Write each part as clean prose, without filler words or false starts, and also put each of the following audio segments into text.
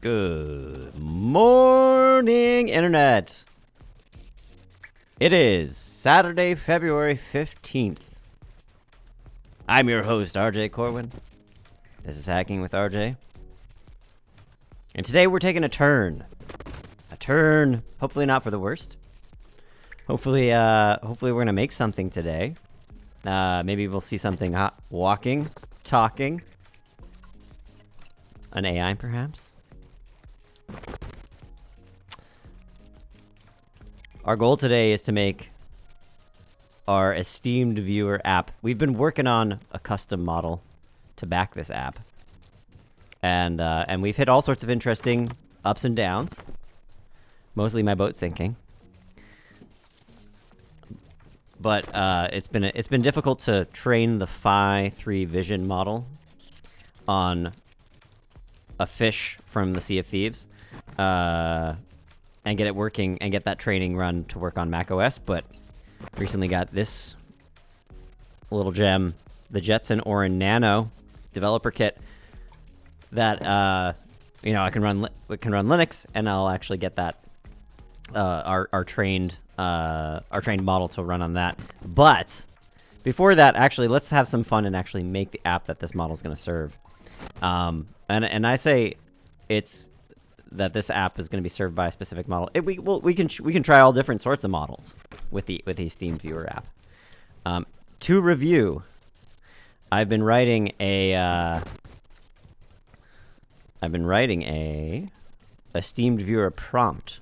Good morning, Internet. It is Saturday, February 15th. I'm your host, RJ Corwin. This is Hacking with RJ. And today we're taking a turn. A turn, hopefully not for the worst. Hopefully we're gonna make something today. Maybe we'll see something hot. Walking, talking. An AI, perhaps. Our goal today is to make our esteemed viewer app. We've been working on a custom model to back this app. And we've hit all sorts of interesting ups and downs. Mostly my boat sinking. But it's been difficult to train the Phi 3 vision model on a fish from the Sea of Thieves. And get it working and get that training run to work on macOS, but recently got this little gem, the Jetson Orin Nano developer kit that I can run Linux, and I'll actually get that our trained model to run on that. But before that, actually, let's have some fun and actually make the app that this model is going to serve. And I say it's that this app is going to be served by a specific model. We can try all different sorts of models with the Steam Viewer app. To review, I've been writing a Steam Viewer prompt.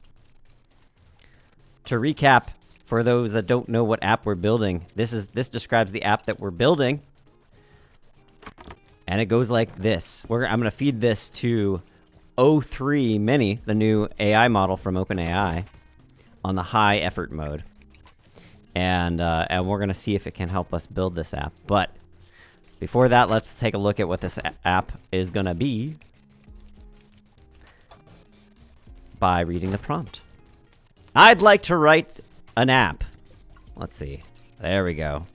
To recap, for those that don't know what app we're building, this describes the app that we're building, and it goes like this. I'm going to feed this to O3 Mini, the new AI model from OpenAI, on the high effort mode, and we're gonna see if it can help us build this app. But before that, let's take a look at what this app is gonna be by reading the prompt. I'd like to write an app. Let's see. There we go.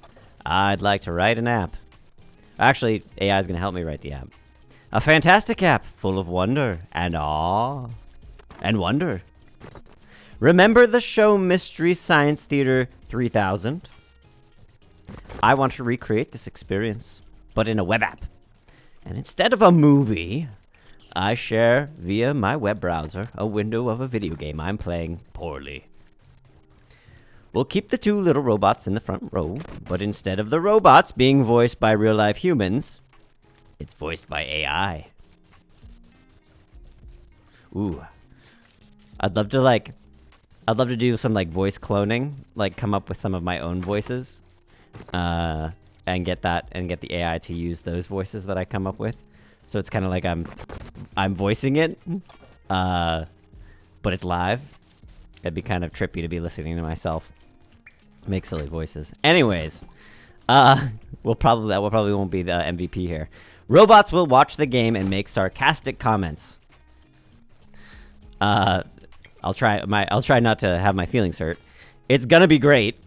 I'd like to write an app. Actually, AI is gonna help me write the app. A fantastic app full of wonder and awe and wonder. Remember the show Mystery Science Theater 3000? I want to recreate this experience, but in a web app. And instead of a movie, I share via my web browser a window of a video game I'm playing poorly. We'll keep the two little robots in the front row, but instead of the robots being voiced by real-life humans, it's voiced by AI. Ooh. I'd love to do some voice cloning, come up with some of my own voices, and get the AI to use those voices that I come up with. So it's kind of like I'm voicing it, but it's live. It'd be kind of trippy to be listening to myself make silly voices. Anyways, that probably won't be the MVP here. Robots will watch the game and make sarcastic comments. I'll try not to have my feelings hurt. It's gonna be great.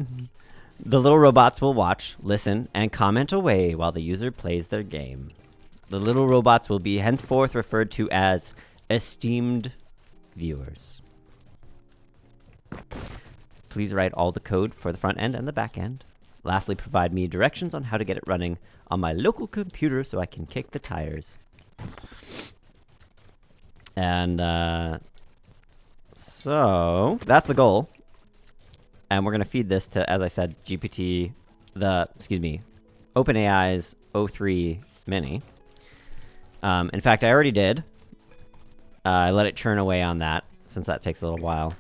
The little robots will watch, listen, and comment away while the user plays their game. The little robots will be henceforth referred to as esteemed viewers. Please write all the code for the front end and the back end. Lastly, provide me directions on how to get it running on my local computer so I can kick the tires. And so that's the goal. And we're going to feed this to, as I said, OpenAI's O3 Mini. In fact, I already did. I let it churn away on that, since that takes a little while.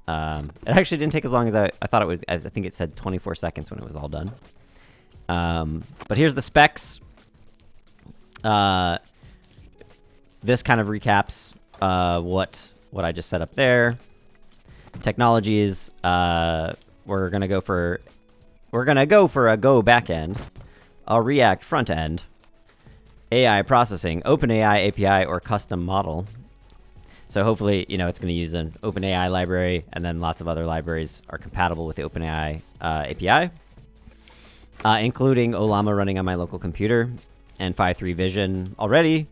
It actually didn't take as long as I thought it would. I think it said 24 seconds when it was all done. But here's the specs. This kind of recaps what I just set up there. Technologies. We're gonna go for a Go backend, a React front end, AI processing, OpenAI API or custom model. So hopefully, it's going to use an OpenAI library, and then lots of other libraries are compatible with the OpenAI API, including Ollama running on my local computer and Phi 3 Vision already.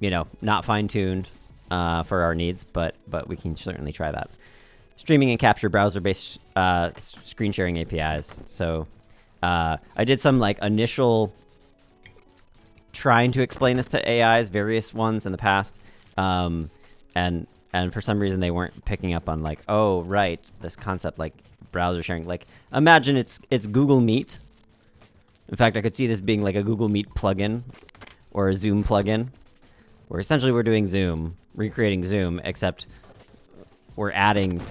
you know, not fine-tuned for our needs, but we can certainly try that. Streaming and capture browser-based screen sharing APIs. So I did some like initial trying to explain this to AIs, various ones in the past, and for some reason they weren't picking up on like, oh right, this concept like browser sharing. Like imagine it's Google Meet. In fact, I could see this being like a Google Meet plugin or a Zoom plugin, where essentially we're doing Zoom, recreating Zoom, except we're adding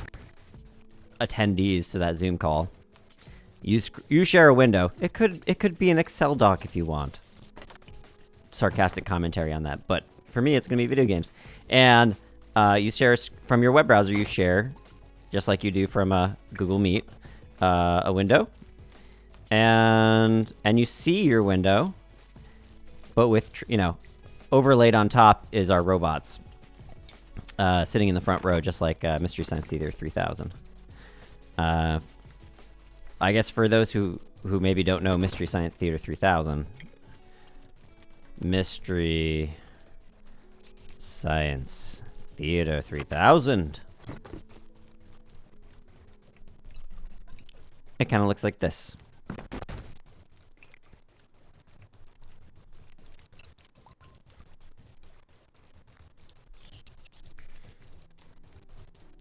attendees to that Zoom call. You share a window. It could be an Excel doc if you want. Sarcastic commentary on that, but for me, it's gonna be video games. And you share from your web browser. You share, just like you do from a Google Meet, a window, and you see your window, but with overlaid on top is our robots sitting in the front row, just like Mystery Science Theater 3000. I guess for those who maybe don't know Mystery Science Theater 3000, Mystery Science Theater 3000. It kind of looks like this.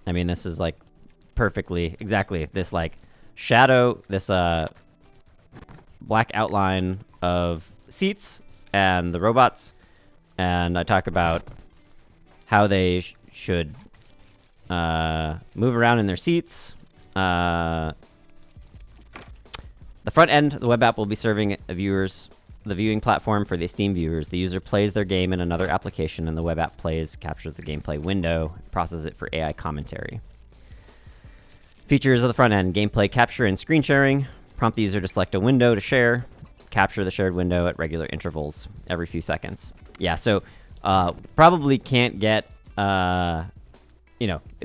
I mean, this is like perfectly, exactly this like shadow, this black outline of seats and the robots, and I talk about how they should move around in their seats. The front end, the web app will be serving viewers the viewing platform for the Steam viewers. The user plays their game in another application, and the web app captures the gameplay window, processes it for AI commentary. Features of the front end: gameplay capture and screen sharing. Prompt the user to select a window to share. Capture the shared window at regular intervals every few seconds. Yeah, so probably can't get, it'd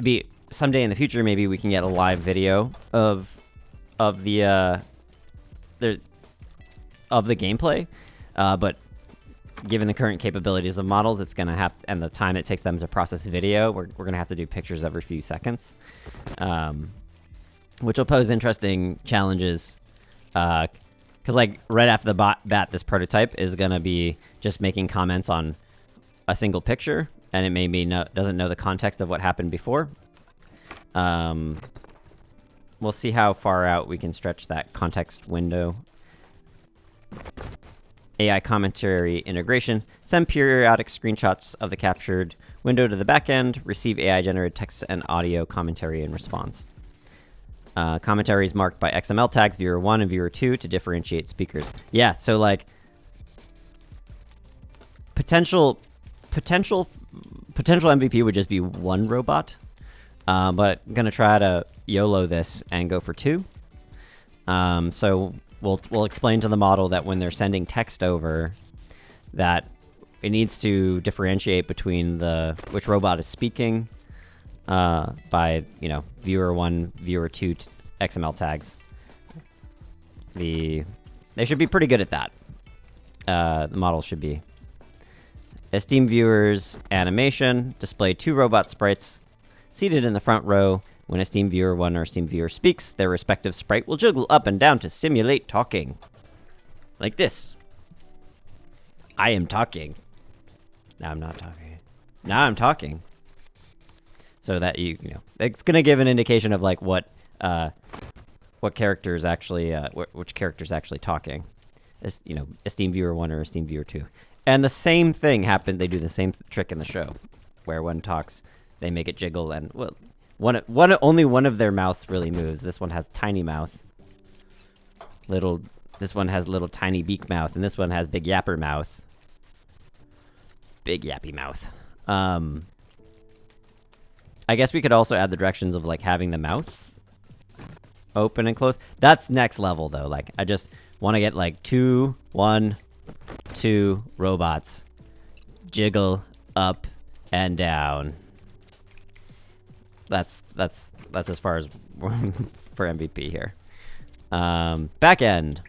be someday in the future, maybe we can get a live video of the gameplay, but given the current capabilities of models, it's gonna have, and the time it takes them to process video, we're gonna have to do pictures every few seconds, which will pose interesting challenges, because like right after the bat, this prototype is gonna be just making comments on a single picture, and it maybe doesn't know the context of what happened before. We'll see how far out we can stretch that context window. AI commentary integration. Send periodic screenshots of the captured window to the backend. Receive AI-generated text and audio commentary in response. Commentary is marked by XML tags, viewer 1 and viewer 2, to differentiate speakers. Yeah, so like potential MVP would just be one robot, but I'm gonna try to YOLO this and go for 2. So we'll explain to the model that when they're sending text over, that it needs to differentiate between which robot is speaking by viewer 1, viewer 2 XML tags. They should be pretty good at that. The model should be. Esteem viewers animation display 2 robot sprites seated in the front row. When a Steam viewer 1 or Steam viewer speaks, their respective sprite will jiggle up and down to simulate talking. Like this. I am talking. Now I'm not talking. Now I'm talking. So that it's gonna give an indication of like what character is actually which character's actually talking. As, a Steam viewer 1 or a Steam viewer 2. And the same thing happened. They do the same trick in the show, where one talks, they make it jiggle, and only one of their mouths really moves. This one has tiny mouth. This one has little tiny beak mouth, and this one has big yapper mouth. Big yappy mouth. I guess we could also add the directions of like having the mouth open and close. That's next level though. Like I just want to get like 2, 1, 2 robots jiggle up and down. That's as far as for MVP here. Back end.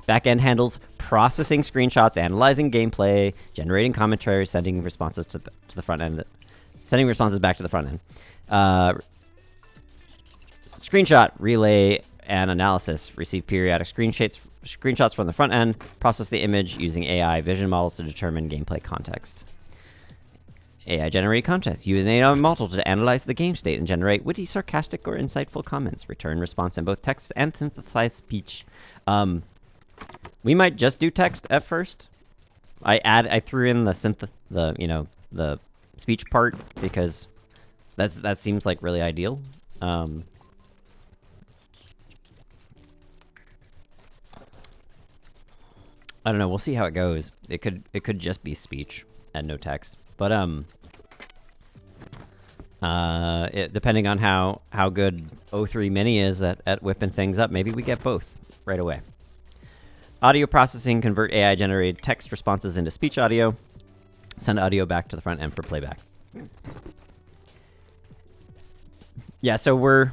Backend handles processing screenshots, analyzing gameplay, generating commentary, sending responses to the front end, sending responses back to the front end. Screenshot, relay, and analysis. Receive periodic screenshots from the front end. Process the image using AI vision models to determine gameplay context. AI-generated context. Use an AI model to analyze the game state and generate witty, sarcastic, or insightful comments. Return response in both text and synthesized speech. We might just do text at first. I threw in the speech part because that seems like really ideal. I don't know. We'll see how it goes. It could just be speech and no text. But depending on how good O3 Mini is at whipping things up, maybe we get both right away. Audio processing, convert AI-generated text responses into speech audio. Send audio back to the front end for playback. Yeah, so we're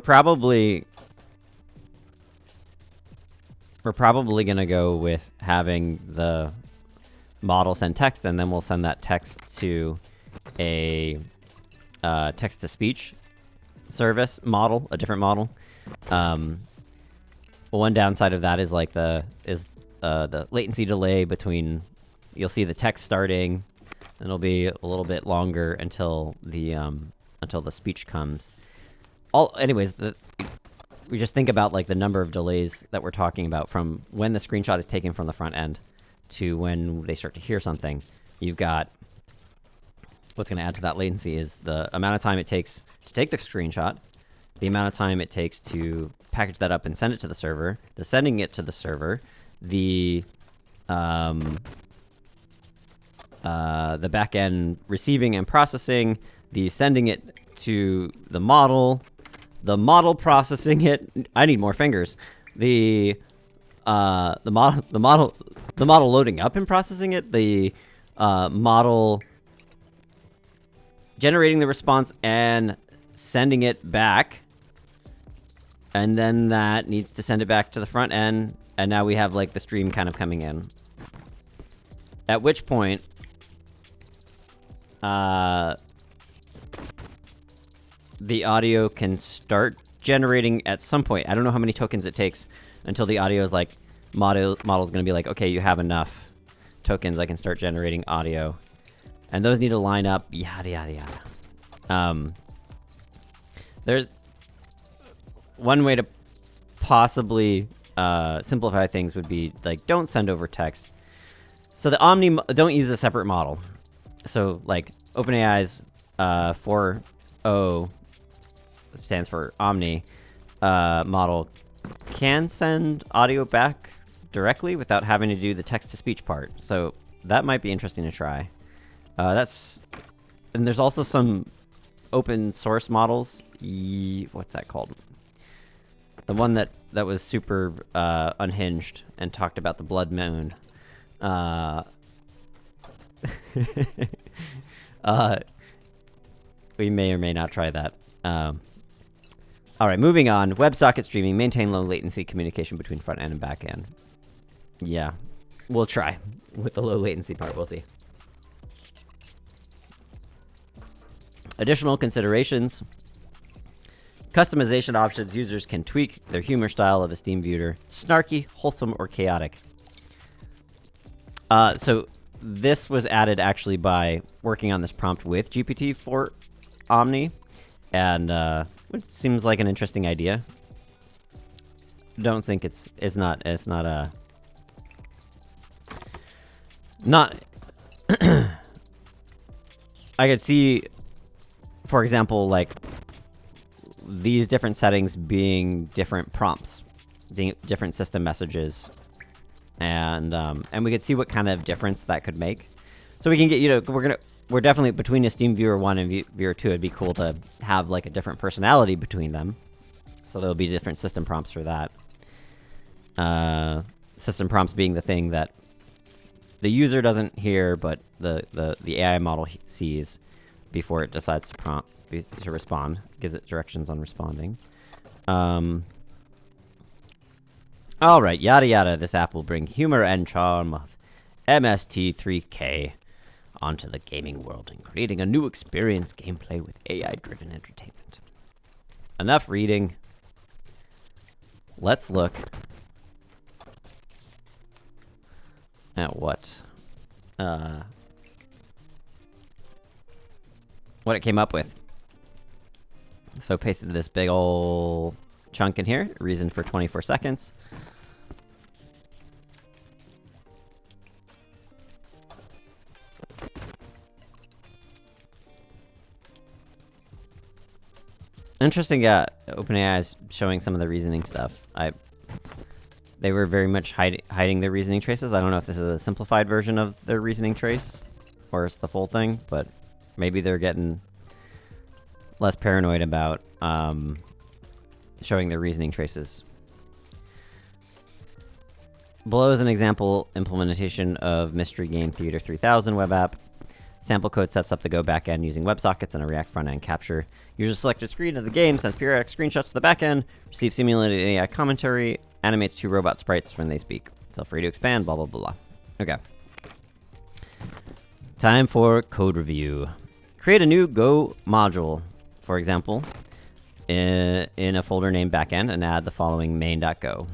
probably gonna go with having the model send text, and then we'll send that text to a text-to-speech service model, a different model. One downside of that is like the latency delay between. You'll see the text starting, and it'll be a little bit longer until the speech comes. Anyways, we just think about like the number of delays that we're talking about from when the screenshot is taken from the front end to when they start to hear something. You've got what's going to add to that latency is the amount of time it takes to take the screenshot, the amount of time it takes to package that up and send it to the server, the sending it to the server, the back end receiving and processing, the sending it to the model processing it. I need more fingers. The model loading up and processing it, the model generating the response and sending it back, and then that needs to send it back to the front end, and now we have like the stream kind of coming in. At which point, the audio can start generating at some point. I don't know how many tokens it takes until the audio is like, model's going to be like, okay, you have enough tokens, I can start generating audio. And those need to line up, yada, yada, yada. There's one way to possibly simplify things would be like, don't send over text. So the Omni, don't use a separate model. So like OpenAI's 4.0 stands for Omni model can send audio back directly without having to do the text-to-speech part. So that might be interesting to try. And there's also some open source models. What's that called? The one that was super unhinged and talked about the blood moon. We may or may not try that. All right, moving on. WebSocket streaming. Maintain low latency communication between front end and back end. Yeah, we'll try with the low latency part. We'll see. Additional considerations. Customization options. Users can tweak their humor style of a Steam viewer. Snarky, wholesome, or chaotic. So this was added actually by working on this prompt with GPT for Omni. And it seems like an interesting idea. Don't think it's not I could see, for example, like these different settings being different prompts, different system messages, and we could see what kind of difference that could make. So we can get, we're definitely between a Steam Viewer 1 and Viewer 2, it'd be cool to have like a different personality between them. So there'll be different system prompts for that. System prompts being the thing that the user doesn't hear, but the AI model sees. before it decides to respond. Gives it directions on responding. Alright, yada yada. This app will bring humor and charm of MST3K onto the gaming world and creating a new experience gameplay with AI-driven entertainment. Enough reading. Let's look at what it came up with. So pasted this big ol' chunk in here. Reason for 24 seconds. Interesting, OpenAI is showing some of the reasoning stuff. They were very much hiding their reasoning traces. I don't know if this is a simplified version of their reasoning trace, or it's the full thing, but maybe they're getting less paranoid about showing their reasoning traces. Below is an example implementation of Mystery Game Theater 3000 web app. Sample code sets up the Go backend using WebSockets and a React frontend capture. User selected screen of the game sends periodic screenshots to the backend, receives simulated AI commentary, animates 2 robot sprites when they speak. Feel free to expand, blah, blah, blah, blah. Okay. Time for code review. Create a new Go module, for example, in a folder named backend, and add the following main.go.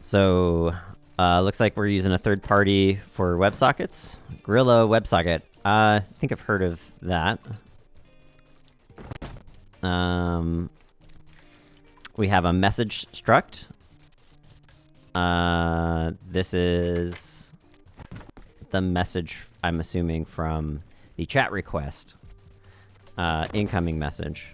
So, looks like we're using a third party for WebSockets. Gorilla WebSocket. I think I've heard of that. We have a message struct. This is the message, I'm assuming, from the chat request. Incoming message.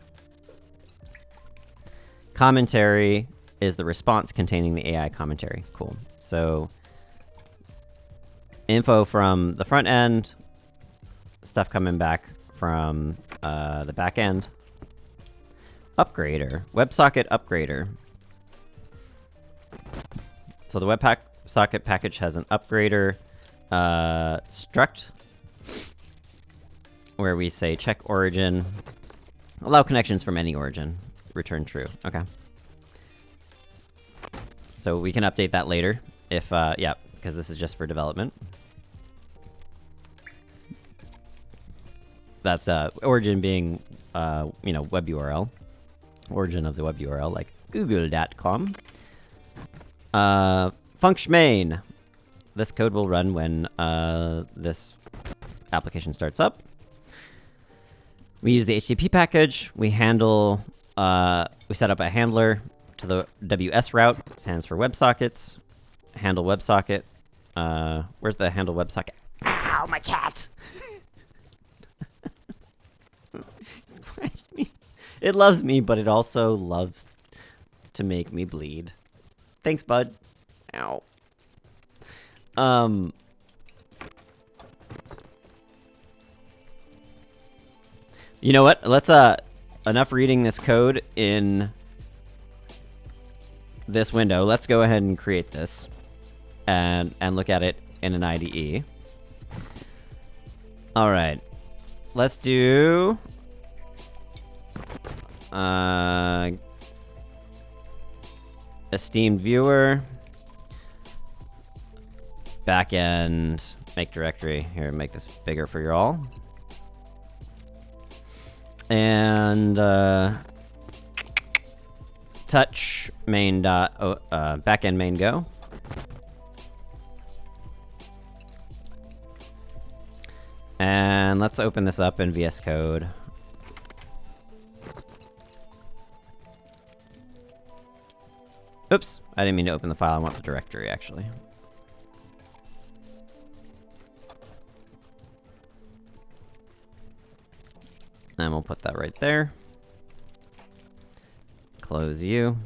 Commentary is the response containing the AI commentary. Cool. So, info from the front end, stuff coming back from the back end. Upgrader. WebSocket upgrader. So the WebSocket package has an upgrader struct, where we say check origin, allow connections from any origin, return true. Okay. So we can update that later if, yeah, because this is just for development. That's origin being, you know, web URL. Origin of the web URL, like google.com. Function main. This code will run when this application starts up. We use the HTTP package. We handle, we set up a handler to the WS route, stands for WebSockets. Handle WebSocket. Where's the handle WebSocket? Ow, my cat! It's scratched me. It loves me, but it also loves to make me bleed. Thanks, bud. Ow. You know what? Let's, enough reading this code in this window. Let's go ahead and create this and look at it in an IDE. All right. Let's do esteemed viewer, backend, make directory. Here, make this bigger for you all. And touch main dot backend main go. And let's open this up in VS Code. Oops, I didn't mean to open the file. I want the directory, actually. And we'll put that right there. Close you.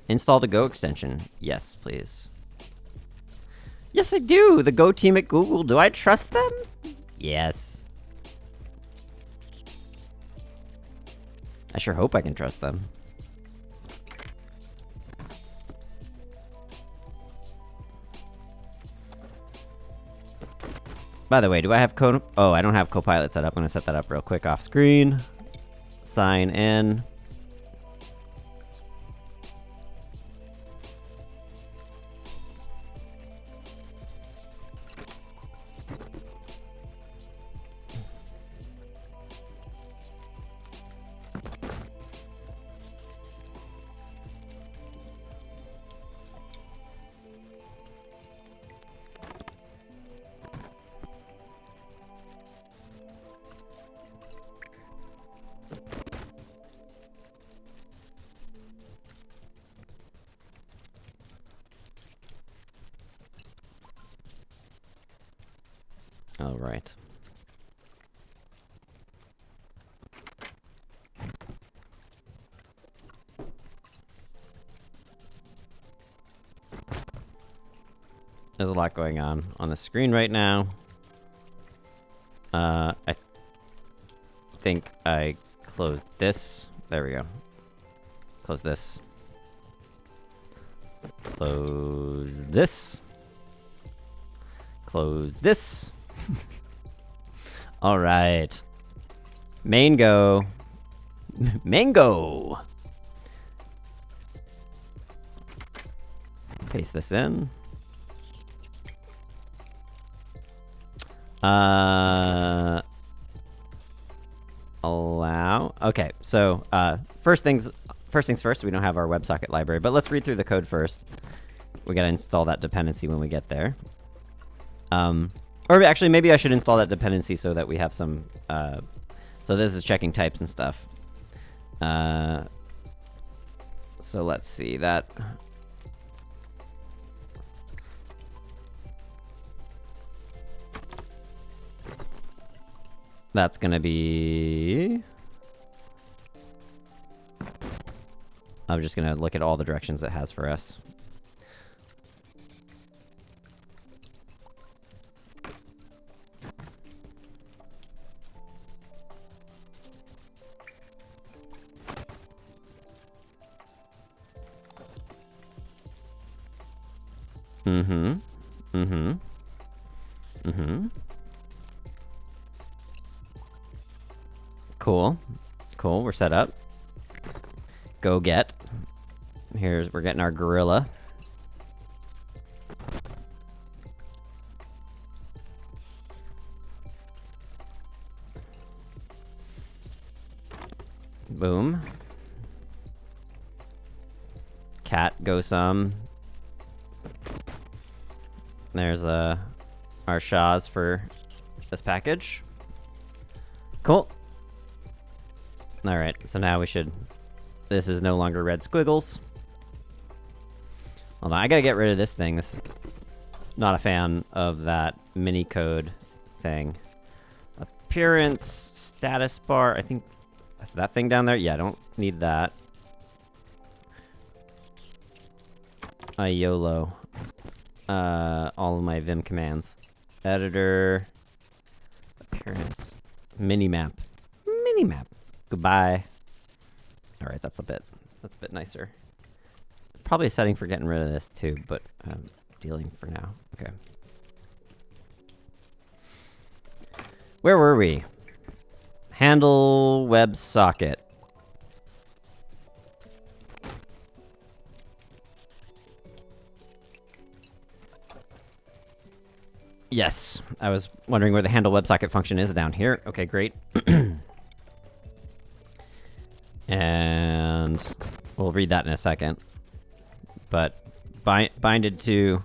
Install the Go extension. Yes, please. Yes, I do! The Go team at Google. Do I trust them? Yes. I sure hope I can trust them. By the way, do I have code? Oh, I don't have Copilot set up. I'm gonna set that up real quick off screen. Sign in. All right. There's a lot going on the screen right now. I think I closed this. There we go. Close this. Close this. Close this. All right. Mango. Mango. Paste this in. Allow. Okay, so first things first. We don't have our WebSocket library, but let's read through the code first. We gotta install that dependency when we get there. Or actually, maybe I should install that dependency so that we have some. So this is checking types and stuff. So let's see that. That's gonna be... I'm just gonna look at all the directions it has for us. Cool. Cool, we're set up. Go get. We're getting our gorilla. Boom. Cat, go some. There's our SHAs for this package. Cool. Alright, so now we should... This is no longer red squiggles. Hold on, I gotta get rid of this thing. Not a fan of that mini code thing. Appearance, status bar, I think... Is that thing down there? Yeah, I don't need that. YOLO. All of my Vim commands. Editor. Appearance. Minimap. Minimap. Goodbye. Alright, that's a bit nicer. Probably a setting for getting rid of this too, but dealing for now. Okay. Where were we? Handle WebSocket. Yes, I was wondering where the handle WebSocket function is down here. Okay, great. And we'll read that in a second. But binded to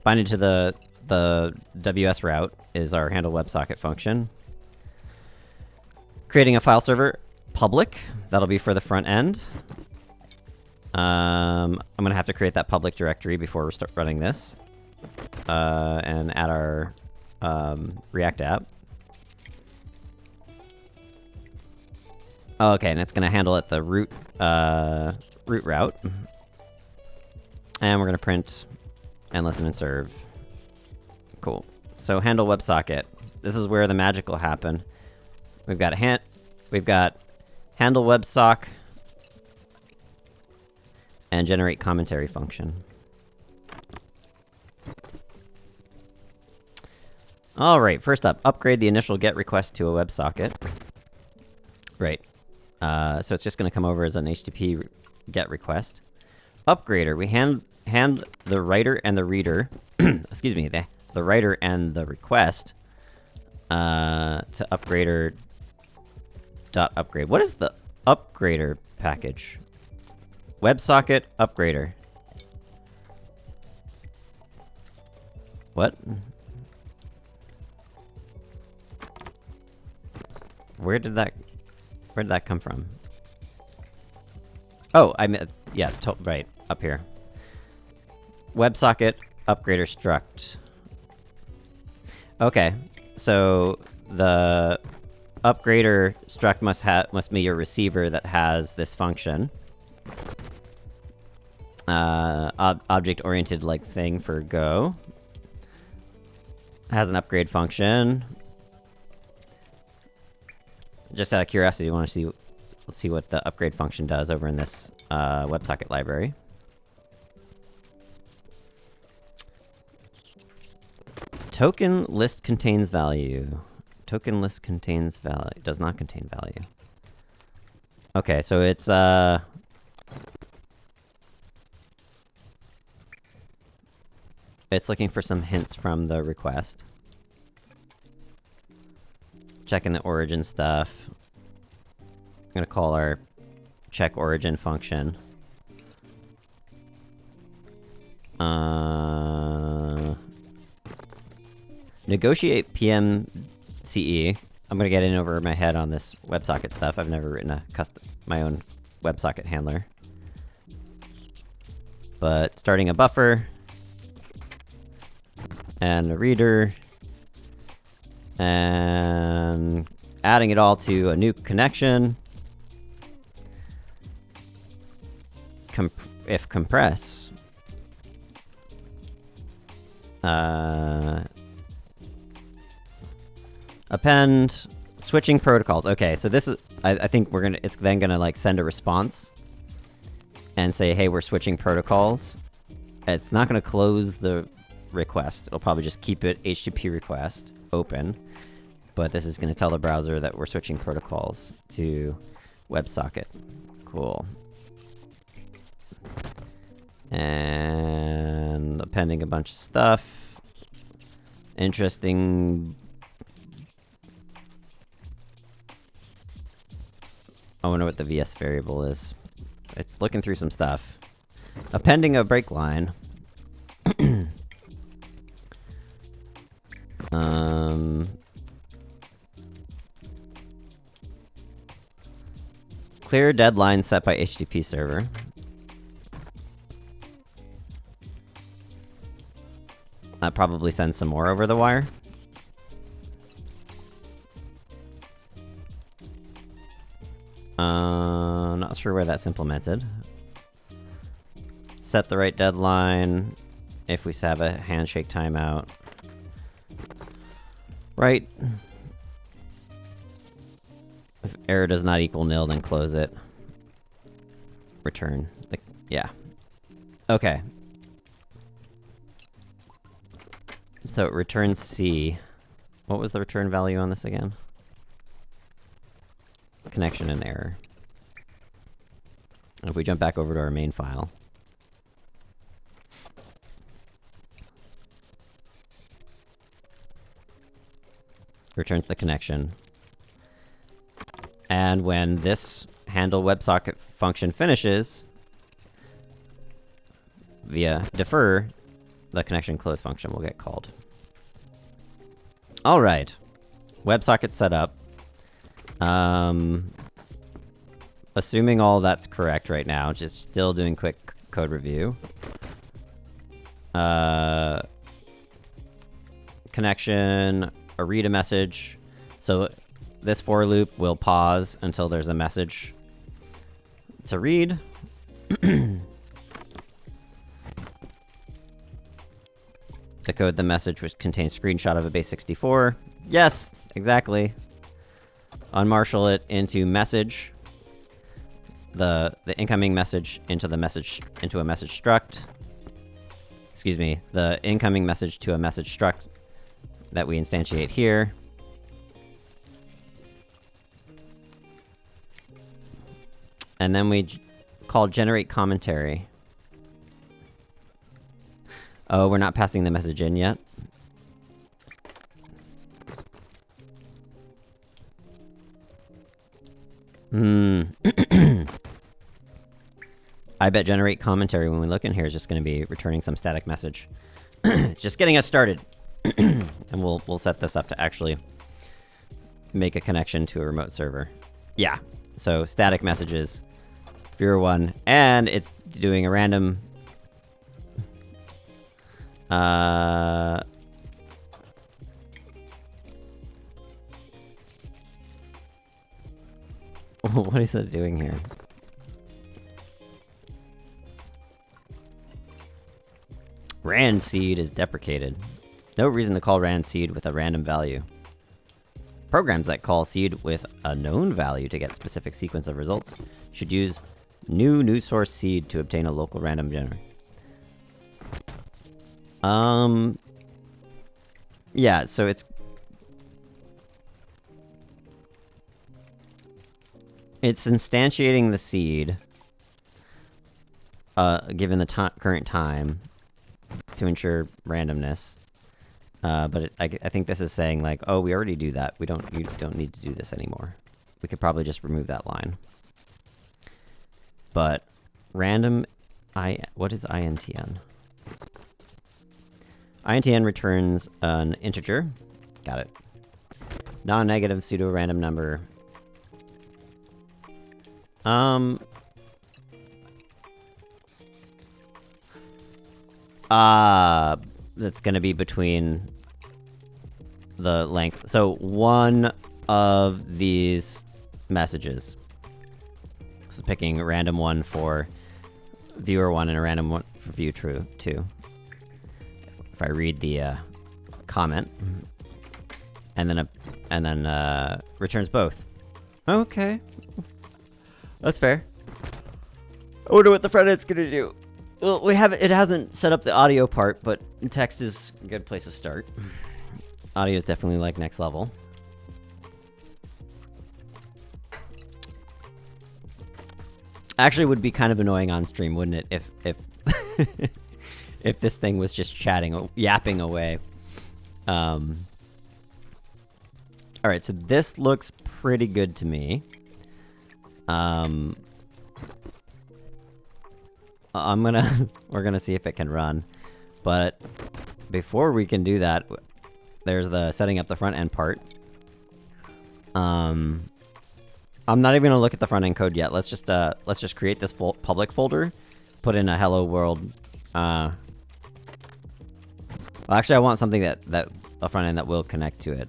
the WS route is our handle WebSocket function. Creating a file server, public. That'll be for the front end. I'm gonna have to create that public directory before we start running this. And add our React app. Oh, okay, and it's gonna handle it the root route. And we're gonna print and listen and serve. Cool. So handle WebSocket. This is where the magic will happen. We've got handle WebSock and generate commentary function. All right, first up, upgrade the initial GET request to a WebSocket. Right. So it's just going to come over as an HTTP GET request. Upgrader, we hand the writer and the reader, excuse me, the writer and the request to upgrader.upgrade. What is the upgrader package? WebSocket upgrader. What? Where did that come from? Oh, I mean, yeah, right, up here. WebSocket upgrader struct. Okay, so the upgrader struct must be your receiver that has this function. Object-oriented like thing for Go. Has an upgrade function. Just out of curiosity, let's see what the upgrade function does over in this WebSocket library. Token list contains value. Token list contains value. Does not contain value. Okay, so it's looking for some hints from the request. Checking the origin stuff. I'm gonna call our check origin function. Negotiate PMCE. I'm gonna get in over my head on this WebSocket stuff. I've never written my own WebSocket handler. But starting a buffer and a reader and adding it all to a new connection. If compress. Append switching protocols. Okay, so this is, I think it's then gonna like send a response and say, hey, we're switching protocols. It's not gonna close the request. It'll probably just keep it HTTP request open, but this is gonna tell the browser that we're switching protocols to WebSocket. Cool. And appending a bunch of stuff. Interesting. I wonder what the VS variable is. It's looking through some stuff. Appending a break line. Clear deadline set by HTTP server. That probably sends some more over the wire. Not sure where that's implemented. Set the right deadline if we have a handshake timeout. Right. If error does not equal nil, then close it. Return. Yeah. Okay. So it returns C. What was the return value on this again? Connection and error. And if we jump back over to our main file. Returns the connection. And when this handle WebSocket function finishes, via defer, the connection close function will get called. All right, WebSocket set up. Assuming all that's correct right now, just still doing quick code review. Connection, read a message. So this for loop will pause until there's a message to read. Decode the message, which contains screenshot of a base64. Yes, exactly. Unmarshal it into message. The incoming message into a message struct. Excuse me, the incoming message to a message struct. that we instantiate here. And then we call generate commentary. Oh, we're not passing the message in yet. I bet generate commentary when we look in here is just going to be returning some static message. It's just getting us started. And we'll set this up to actually make a connection to a remote server. Yeah, so static messages, viewer 1, and it's doing a random... What is it doing here? Rand seed is deprecated. No reason to call rand seed with a random value. Programs that call seed with a known value to get specific sequence of results should use new source seed to obtain a local random generator. Yeah, so it's instantiating the seed, given the current time, to ensure randomness. But I think this is saying like, oh, we already do that. You don't need to do this anymore. We could probably just remove that line. But random, what is INTN? INTN returns an integer. Got it. Non-negative pseudo-random number. That's gonna be between the length. So one of these messages. This is picking a random one for viewer 1 and a random one for view 2. If I read the comment, and then returns both. Okay, that's fair. I wonder what the front end's gonna do. Well, it hasn't set up the audio part, but text is a good place to start. Audio is definitely like next level. Actually, would be kind of annoying on stream, wouldn't it? If if this thing was just yapping away. All right, so this looks pretty good to me. We're gonna see if it can run, but before we can do that, there's the setting up the front end part. I'm not even gonna look at the front end code yet. Let's just create this public folder, put in a hello world. Well, actually, I want something that a front end that will connect to it.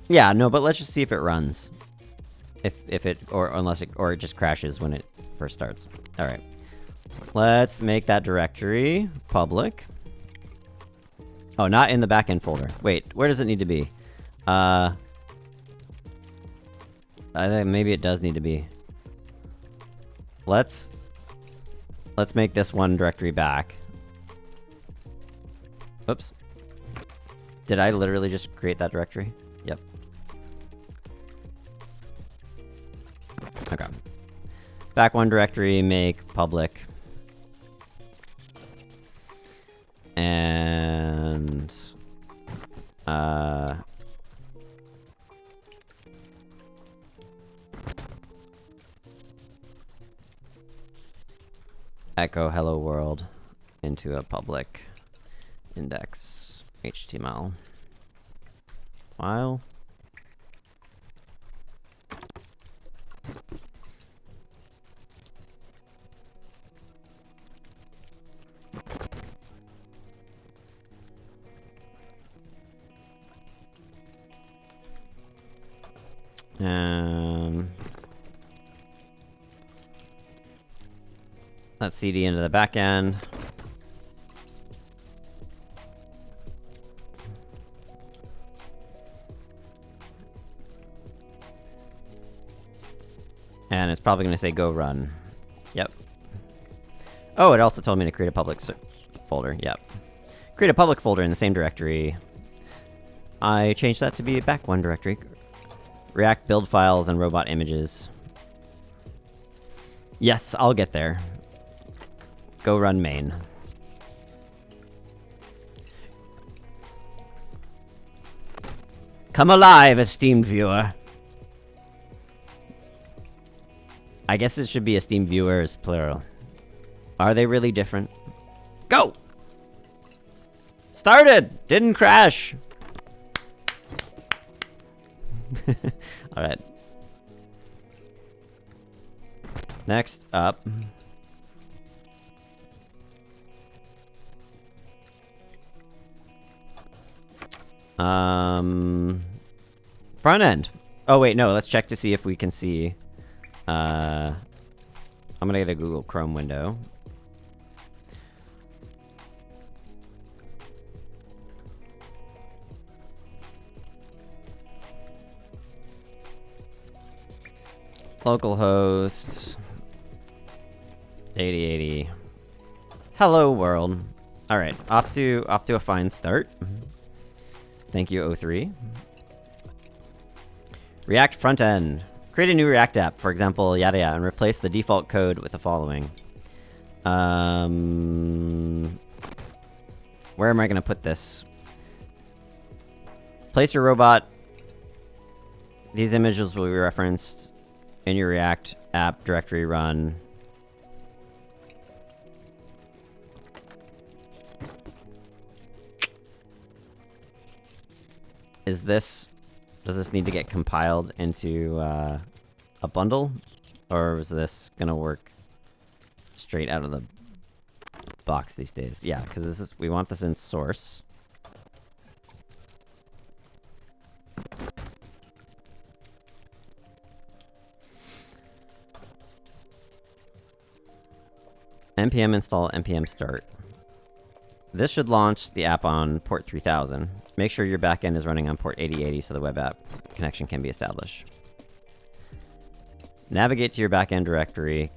Yeah, no, but let's just see if it runs. If it, or unless it, or it just crashes when it first starts. All right, let's make that directory public. Oh, not in the backend folder. Wait, where does it need to be? I think maybe it does need to be. Let's make this one directory back. Oops. Did I literally just create that directory? Yep. Okay. Back one directory, make public. And echo hello world into a public index HTML file. Let's CD into the back end. And it's probably going to say go run. Yep. Oh, it also told me to create a public folder, yep. Create a public folder in the same directory. I changed that to be a back one directory. React build files and robot images. Yes, I'll get there. Go run main. Come alive, esteemed viewer. I guess it should be esteemed viewers, plural. Are they really different? Go! Started! Didn't crash! Alright. Next up. Front end. Oh wait, no, let's check to see if we can see. I'm gonna get a Google Chrome window. Localhost 8080. Hello world. All right, off to a fine start. Thank you, O3. React front end. Create a new React app, for example, yada yada, and replace the default code with the following. Where am I gonna put this? Place your robot. These images will be referenced in your React app directory run. Does this need to get compiled into a bundle? Or is this gonna work straight out of the box these days? Yeah, because we want this in source. npm install npm start. This should launch the app on port 3000. Make sure your backend is running on port 8080 so the web app connection can be established. Navigate to your backend directory.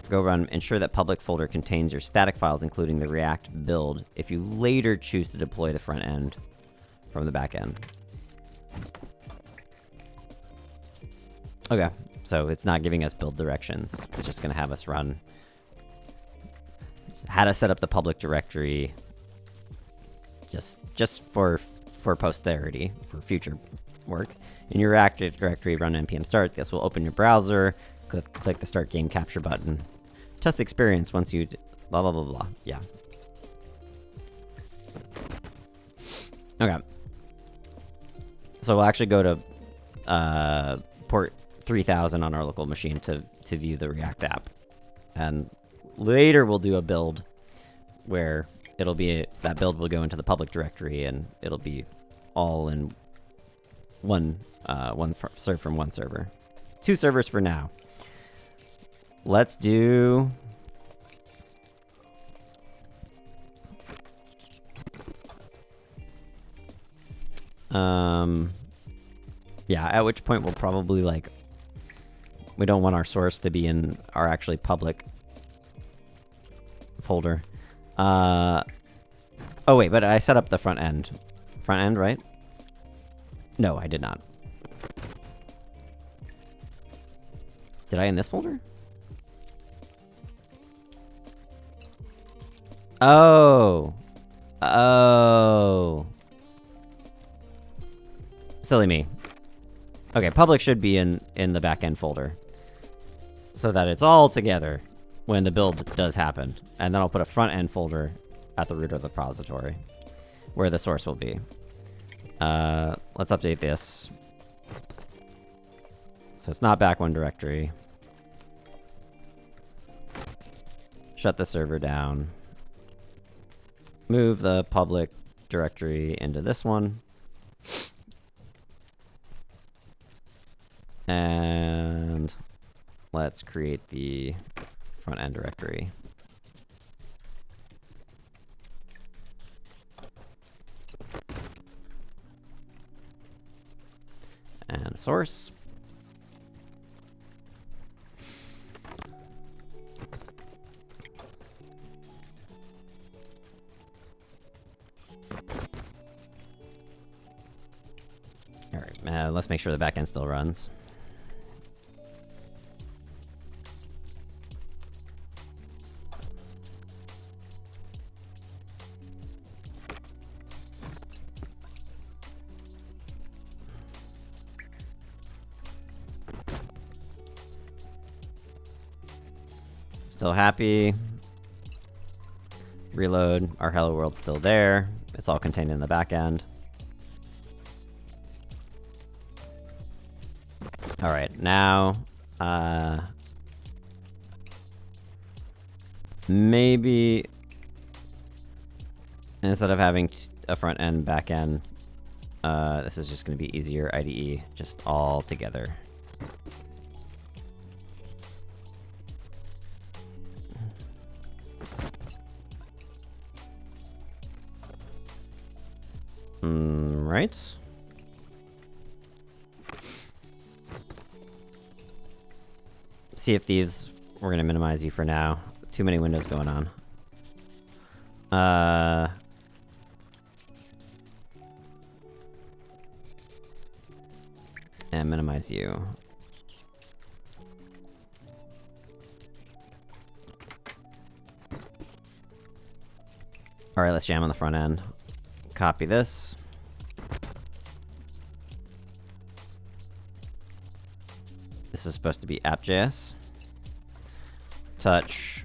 Go run, ensure that public folder contains your static files, including the React build, if you later choose to deploy the front end from the backend. Okay, so it's not giving us build directions. It's just gonna have us run how to set up the public directory just for posterity, for future work. In your React directory, run npm start. This will open your browser. Click the start game capture button. Test the experience once you blah blah blah blah. Yeah. Okay. So we'll actually go to port 3000 on our local machine to view the React app, and later we'll do a build where that build will go into the public directory and it'll be all in served from one server. 2 servers for now. Let's do yeah, at which point we'll probably we don't want our source to be in our actually public folder. Oh wait, but I set up the front end. Front end, right? No, I did not. Did I in this folder? Oh. Oh. Silly me. Okay, public should be in the backend folder, so that it's all together when the build does happen. And then I'll put a front end folder at the root of the repository, where the source will be. Let's update this. So it's not back one directory. Shut the server down. Move the public directory into this one. And let's create the front end directory. And source. Let's make sure the backend still runs. Still happy. Reload. Our hello world's still there. It's all contained in the backend. All right, now maybe instead of having a front end, back end, this is just going to be easier IDE, just all together. Right. Sea of Thieves, we're gonna minimize you for now. Too many windows going on. And minimize you. Alright, let's jam on the front end. Copy this. This is supposed to be app.js. Touch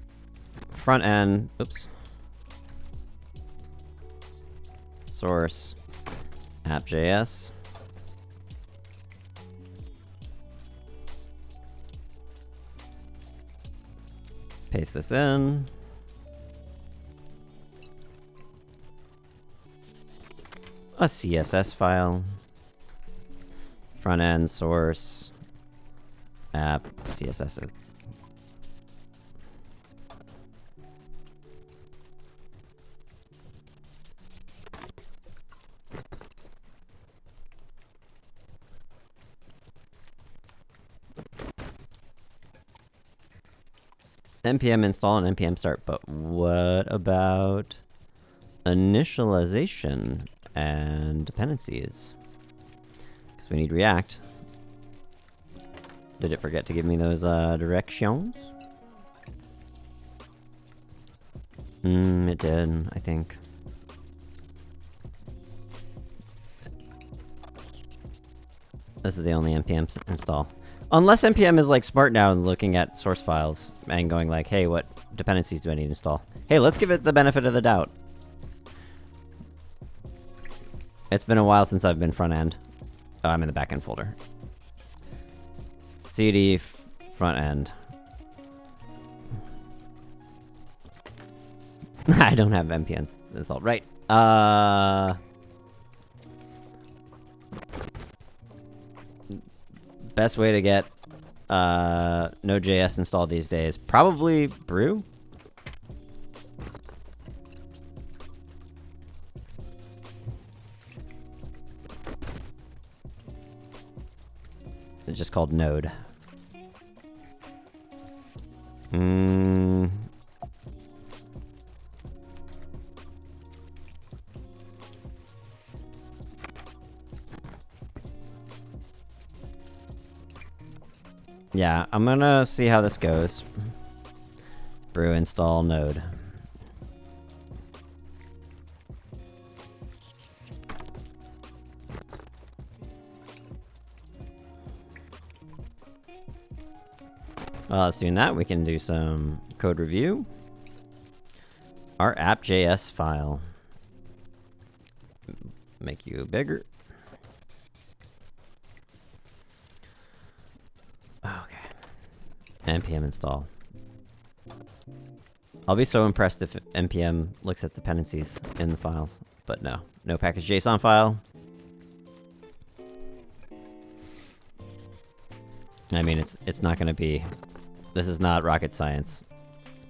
front end. Oops. Source app.js. Paste this in. A CSS file. Front end source app CSS. npm install and npm start, but what about initialization and dependencies? Because we need React. Did it forget to give me those directions? It did, I think. This is the only npm install. Unless npm is like smart now and looking at source files and going like, hey, what dependencies do I need to install? Hey, let's give it the benefit of the doubt. It's been a while since I've been front end. Oh, I'm in the backend folder. CD front end. I don't have npm installed. Right. Best way to get Node.js installed these days, probably Brew. It's just called Node. Yeah, I'm gonna see how this goes. Brew install Node. While it's doing that, we can do some code review. Our app.js file. Make you bigger. Okay. npm install. I'll be so impressed if npm looks at dependencies in the files, but no. No package.json file. I mean, it's not gonna be... This is not rocket science,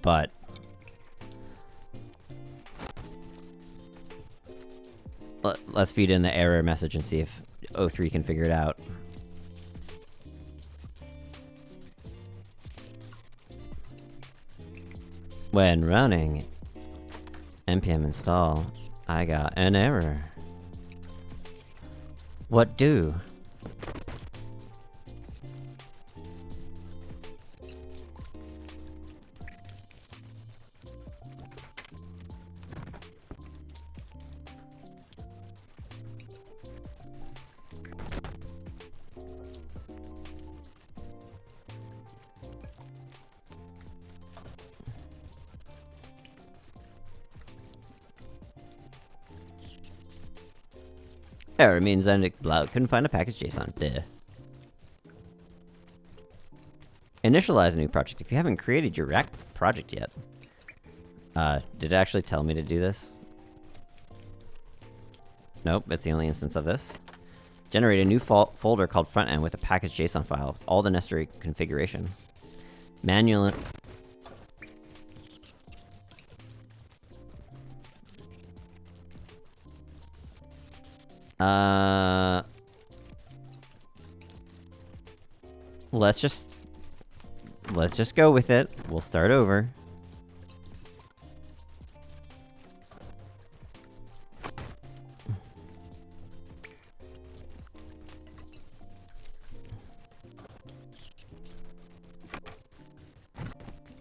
but... Let's feed in the error message and see if O3 can figure it out. When running npm install, I got an error. What do? Error means that couldn't find a package JSON. Duh. Initialize a new project if you haven't created your React project yet. Did it actually tell me to do this? Nope, it's the only instance of this. Generate a new folder called frontend with a package JSON file with all the necessary configuration. Manual. Let's just go with it. We'll start over.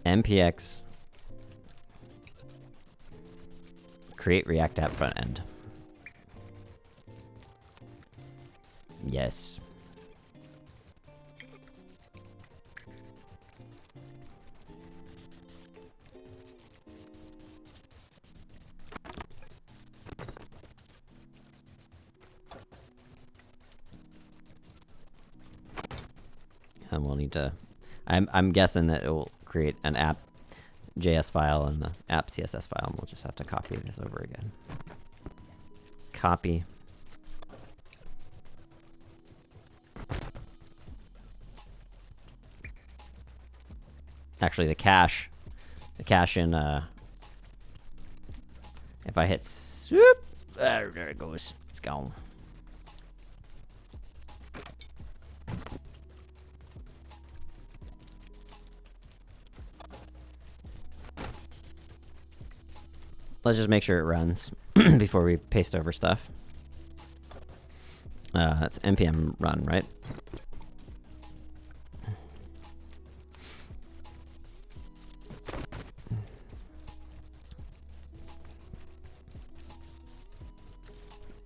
npx create React app front end. Yes. And we'll need to. I'm guessing that it will create an app JS file and the app CSS file, and we'll just have to copy this over again. Copy. Actually, the cache in, if I hit swoop, there it goes. It's gone. Let's just make sure it runs before we paste over stuff. It's npm run, right?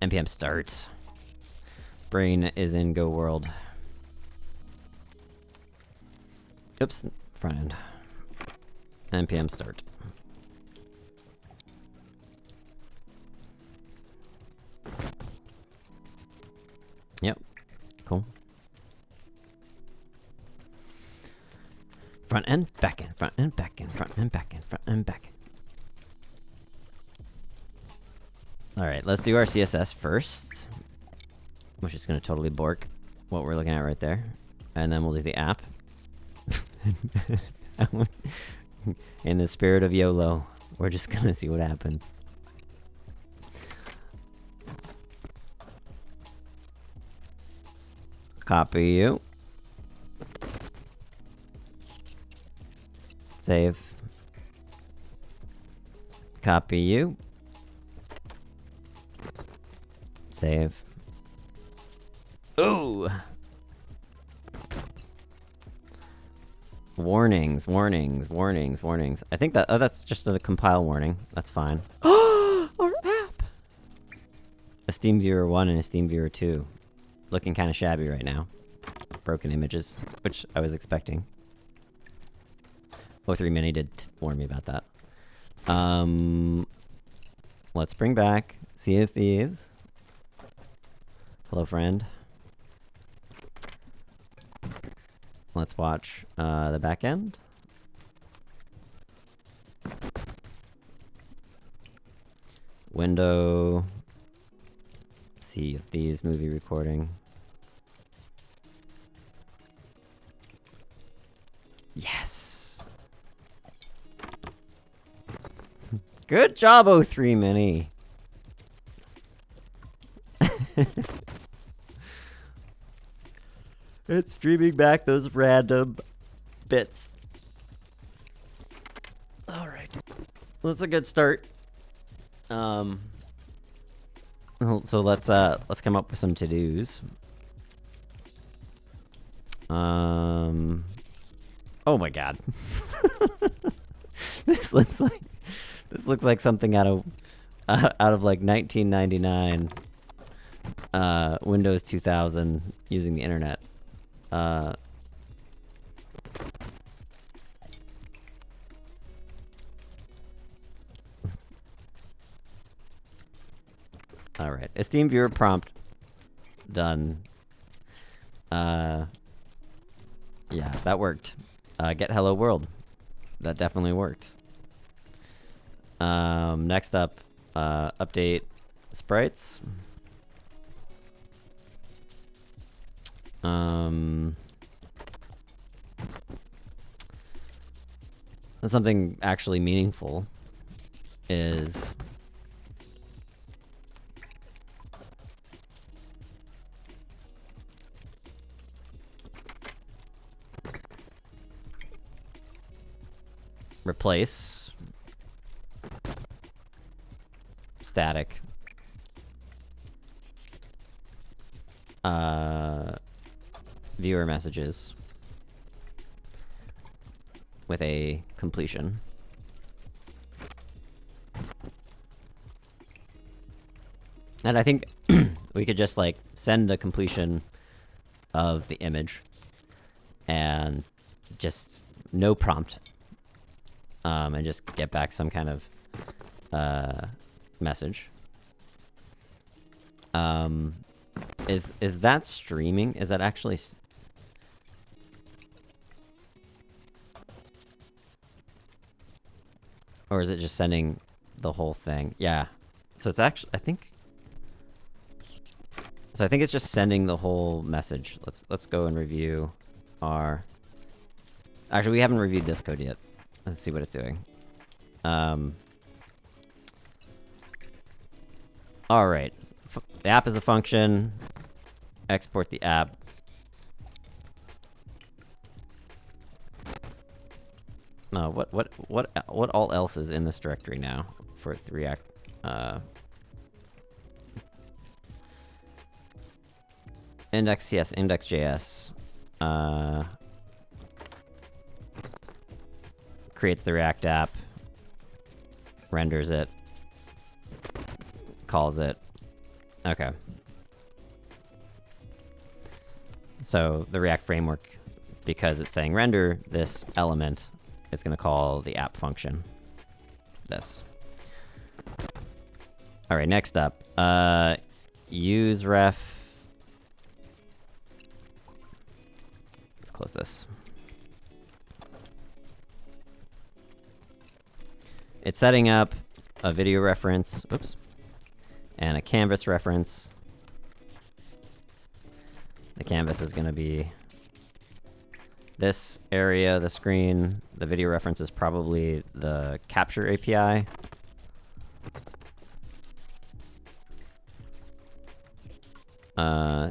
npm start. Brain is in Go world. Oops, front end. npm start. Yep, cool. Front end, back end, front end, back end, front end, back end, front end, back end. All right, let's do our CSS first, which is going to totally bork what we're looking at right there. And then we'll do the app. In the spirit of YOLO, we're just going to see what happens. Copy you. Save. Copy you. Save. Ooh! Warnings, warnings, warnings, warnings. I think that, that's just a compile warning. That's fine. Our app! A Steam Viewer 1 and a Steam Viewer 2. Looking kind of shabby right now. Broken images, which I was expecting. O3 Mini did warn me about that. Let's bring back Sea of Thieves. Hello, friend. Let's watch the back end. Window. Sea of Thieves movie recording. Yes! Good job, O3 Mini! It's streaming back those random bits. Alright. That's a good start. So let's come up with some to-dos. Oh my god. This looks like something out of like 1999 Windows 2000 using the internet. Alright, a Steam Viewer prompt done. Yeah, that worked. Get hello world. That definitely worked. Next up, update sprites. Something actually meaningful is replace static viewer messages with a completion. And I think we could just like send a completion of the image and just no prompt, and just get back some kind of message. Is that streaming? Is that actually or is it just sending the whole thing? Yeah. So it's actually, I think it's just sending the whole message. Let's go and review our. Actually, we haven't reviewed this code yet. Let's see what it's doing. All right. The app is a function. Export the app. No, what all else is in this directory now for React? Index.cs, index.js. Creates the React app. Renders it. Calls it. Okay. So the React framework, because it's saying render this element, it's going to call the app function. This. All right, next up. Use ref. Let's close this. It's setting up a video reference. Oops. And a canvas reference. The canvas is going to be this area, the screen. The video reference is probably the capture API.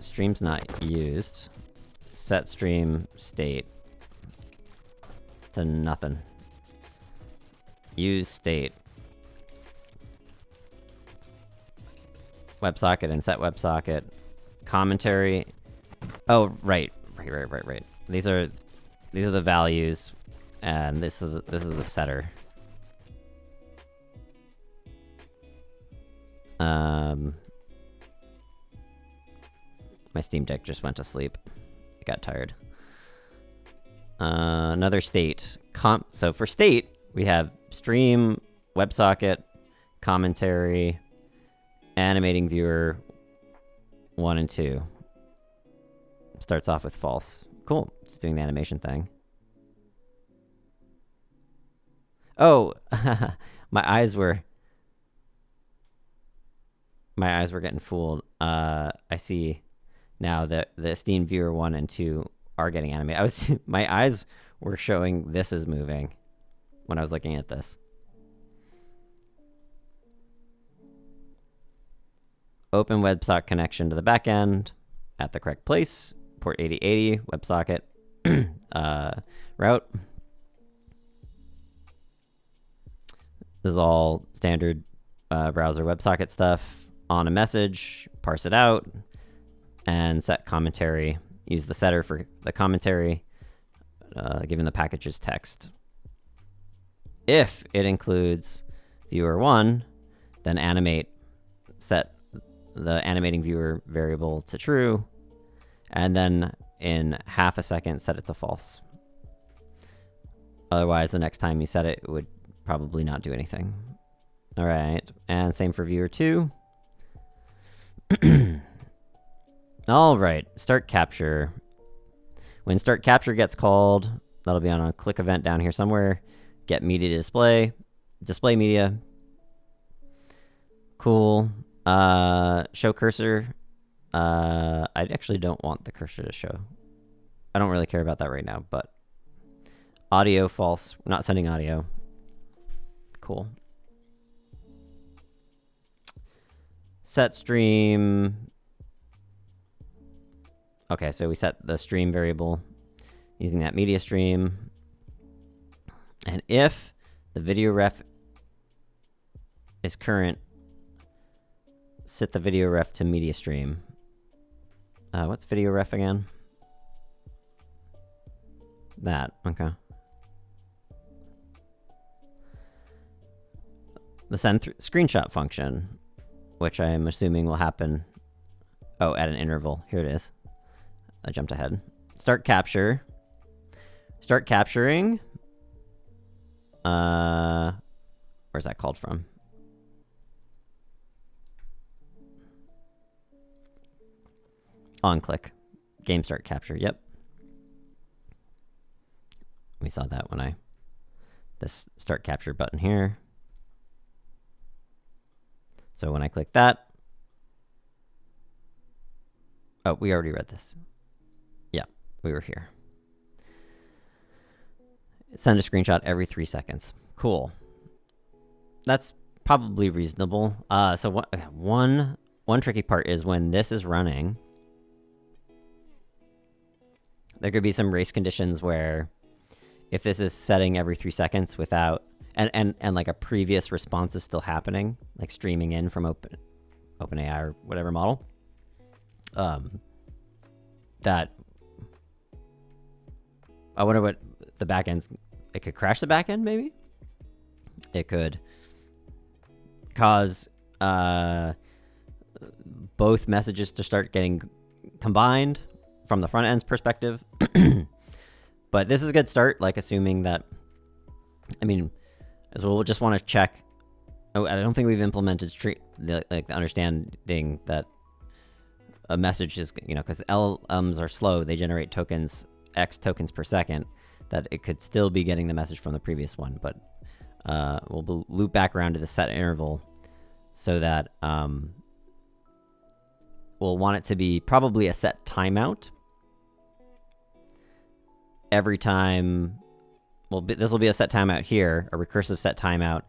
Stream's not used. Set stream state to nothing. Use state. WebSocket and set WebSocket. Commentary. Oh, right. These are the values, and this is the setter. My Steam Deck just went to sleep. It got tired. Another state. So for state, we have stream, WebSocket, commentary, animating viewer 1 and 2. Starts off with false. Cool. It's doing the animation thing. Oh, my eyes were getting fooled. I see now that the Steam viewer 1 and 2 are getting animated. My eyes were showing this is moving when I was looking at this. Open WebSocket connection to the backend at the correct place. Port 8080, WebSocket route. This is all standard browser WebSocket stuff. On a message, parse it out, and set commentary. Use the setter for the commentary, given the package's text. If it includes viewer 1, then animate, set the animating viewer variable to true, and then in half a second, set it to false. Otherwise, the next time you set it, it would probably not do anything. All right, and same for viewer 2. All right, start capture. When start capture gets called, that'll be on a click event down here somewhere. Get media to display. Display media. Cool. Show cursor. I actually don't want the cursor to show. I don't really care about that right now, but audio false. We're not sending audio. Cool. Set stream. Okay, so we set the stream variable using that media stream. And if the video ref is current, set the video ref to media stream. What's video ref again? That, okay. The send screenshot function, which I'm assuming will happen, oh, at an interval. Here it is. I jumped ahead. Start capture. Start capturing. Where's that called from? On click. Game start capture. Yep. We saw that when this start capture button here. So when I click that, oh, we already read this. Yeah, we were here. Send a screenshot every 3 seconds. Cool. That's probably reasonable. So one tricky part is when this is running, there could be some race conditions where if this is setting every 3 seconds without, and like a previous response is still happening, like streaming in from OpenAI or whatever model, that I wonder what the backend's, it could crash the backend maybe? It could cause both messages to start getting combined from the front end's perspective. But this is a good start, like assuming that, I mean, as well, we'll just want to check. Oh, I don't think we've implemented the understanding that a message is, you know, because LLMs are slow, they generate tokens, X tokens per second, that it could still be getting the message from the previous one. But we'll loop back around to the set interval so that we'll want it to be probably a set timeout. Every time, well, this will be a set timeout here, a recursive set timeout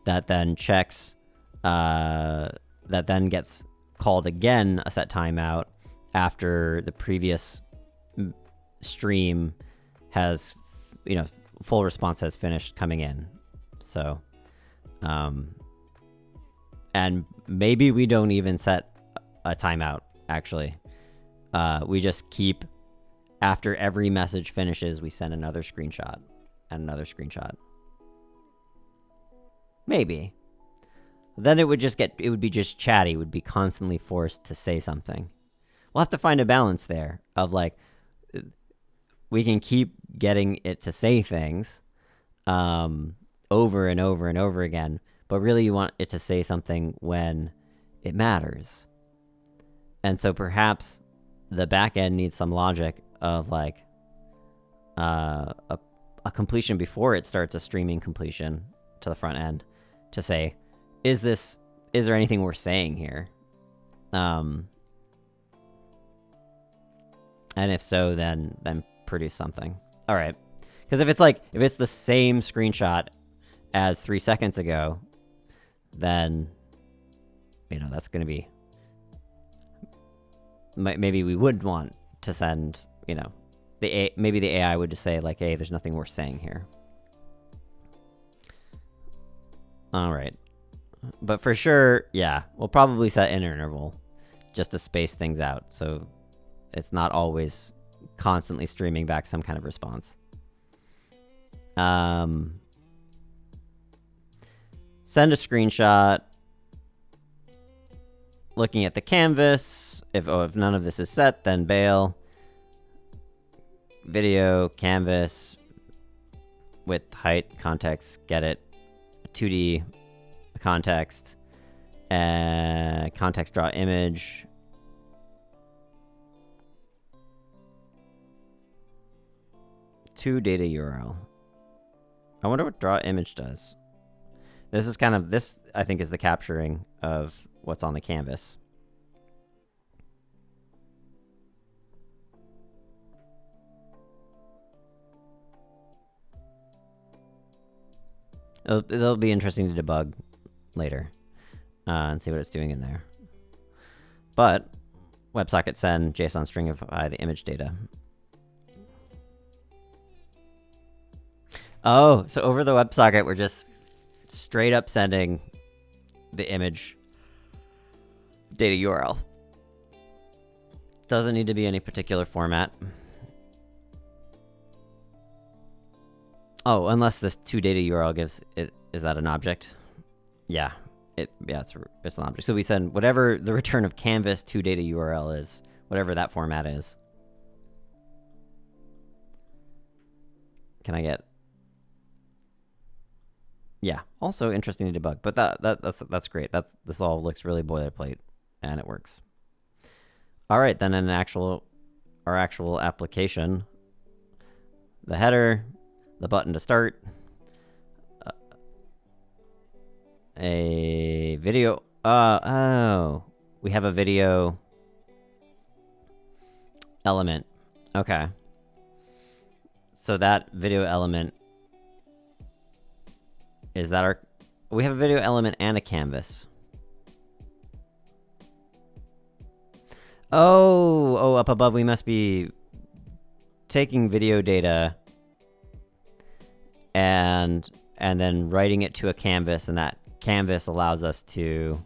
that then checks, that then gets called again a set timeout after the previous stream has, you know, full response has finished coming in. So, and maybe we don't even set a timeout, actually. We just keep, after every message finishes, we send another screenshot and another screenshot. Maybe. Then it would just get, it would be just chatty, it would be constantly forced to say something. We'll have to find a balance there of like, we can keep getting it to say things over and over and over again, but really you want it to say something when it matters. And so perhaps the back end needs some logic of like a completion before it starts a streaming completion to the front end to say, is there anything we're saying here? And if so, then produce something. All right. Because if it's the same screenshot as 3 seconds ago, then, you know, that's going to be, maybe we would want to send, you know, maybe the AI would just say like, hey, there's nothing worth saying here. All right. But for sure, yeah, we'll probably set an interval just to space things out. So it's not always constantly streaming back some kind of response. Send a screenshot. Looking at the canvas. If none of this is set, then bail. Video, canvas, width, height, context, get it. 2D context. Context draw image. to data URL. I wonder what draw image does. This is kind of, this I think is the capturing of what's on the canvas. It'll be interesting to debug later and see what it's doing in there. But WebSocket send JSON stringify the image data. Oh, so over the WebSocket, we're just straight up sending the image data URL. Doesn't need to be any particular format. Oh, unless this toData URL gives it, is that an object? Yeah, it's an object. So we send whatever the return of canvas toData URL is, whatever that format is. Can I get? Yeah, also interesting to debug, but that's great. This all looks really boilerplate, and it works. All right, then in our actual application, the header, the button to start, a video. Oh, we have a video element. Okay. So that video element, is that our, we have a video element and a canvas. Oh, up above we must be taking video data and then writing it to a canvas, and that canvas allows us to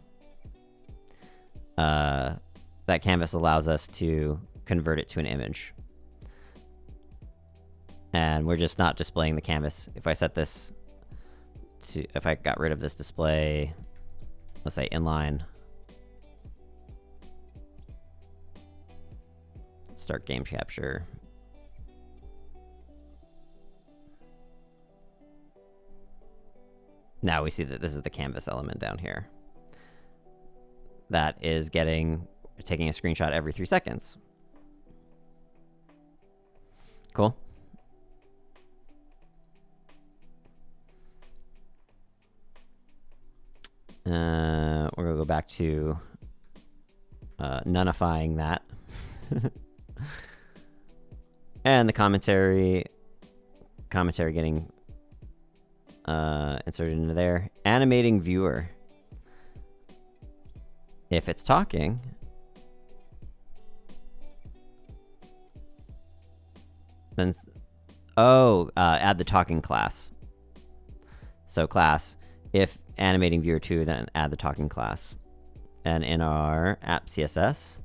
convert it to an image. And we're just not displaying the canvas. If I set this to, if I got rid of this display, let's say inline, start game capture. Now we see that this is the canvas element down here. That is taking a screenshot every 3 seconds. Cool. We're gonna go back to nullifying that. And the commentary getting inserted into there. Animating viewer. If it's talking, then add the talking class. So class, if animating viewer 2, then add the talking class. And in our app CSS,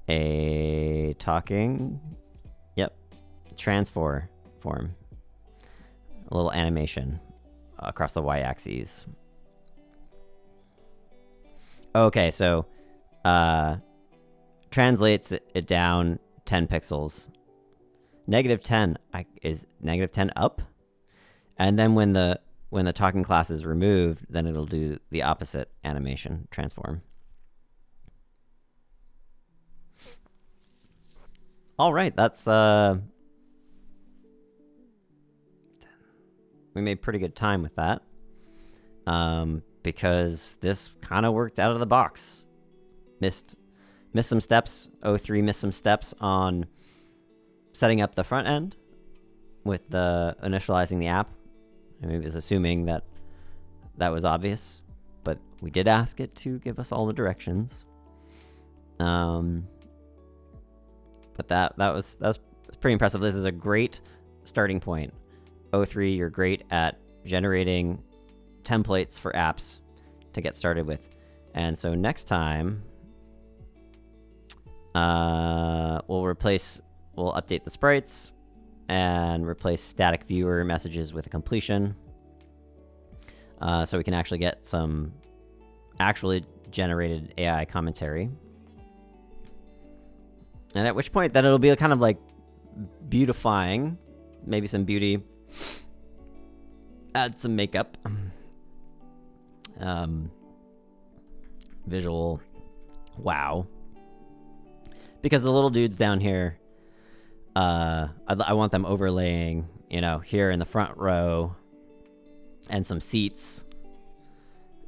a talking, transform, a little animation across the y-axis. Okay, so translates it down 10 pixels. -10 is -10 up, and then when the talking class is removed, then it'll do the opposite animation, transform. All right, that's we made pretty good time with that, because this kind of worked out of the box. Missed some steps. O3 missed some steps on setting up the front end with the initializing the app. I mean, it was assuming that was obvious, but we did ask it to give us all the directions. But that was pretty impressive. This is a great starting point. O3, you're great at generating templates for apps to get started with. And so next time, we'll update the sprites and replace static viewer messages with a completion. So we can actually get some actually generated AI commentary. And at which point then it'll be kind of like beautifying, maybe some beauty, add some makeup, visual wow. Because the little dudes down here, I want them overlaying, you know, here in the front row and some seats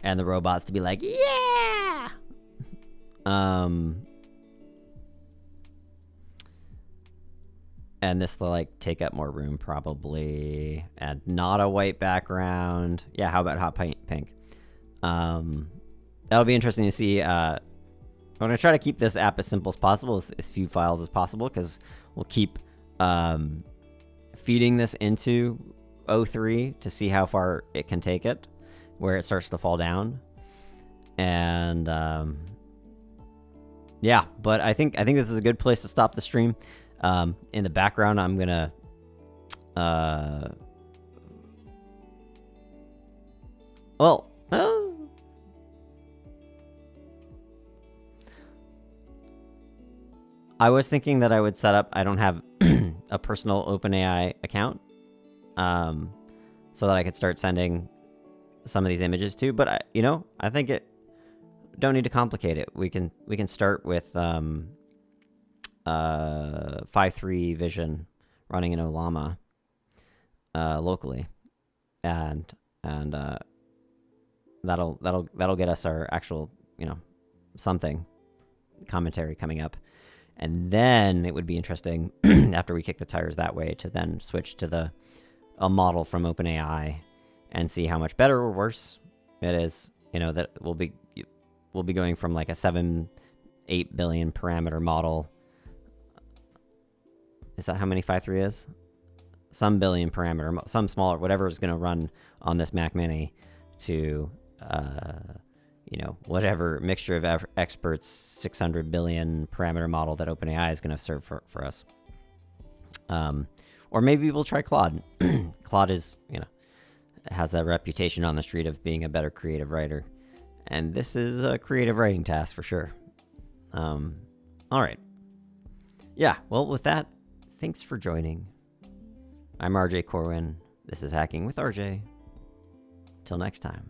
and the robots to be like, yeah! And this to like take up more room probably, and not a white background. Yeah, how about hot pink? That'll be interesting to see. I'm gonna try to keep this app as simple as possible, as few files as possible, because we'll keep feeding this into O3 to see how far it can take it, where it starts to fall down. And yeah, but I think this is a good place to stop the stream. In the background, I'm gonna I was thinking that I would set up, I don't have a personal OpenAI account, so that I could start sending some of these images to, but I think it, don't need to complicate it. We can start with 5.3 Vision running in Ollama locally, and that'll get us our actual, something commentary coming up. And then it would be interesting after we kick the tires that way to then switch to a model from OpenAI and see how much better or worse it is. That we'll be going from like a 7-8 billion parameter model. Is that how many 5.3 is? Some billion parameter, some smaller, whatever is going to run on this Mac Mini, to whatever mixture of experts 600 billion parameter model that OpenAI is going to serve for us. Or maybe we'll try Claude. Claude is, has that reputation on the street of being a better creative writer. And this is a creative writing task for sure. All right. Yeah, well, with that, thanks for joining. I'm RJ Corwin. This is Hacking with RJ. Till next time.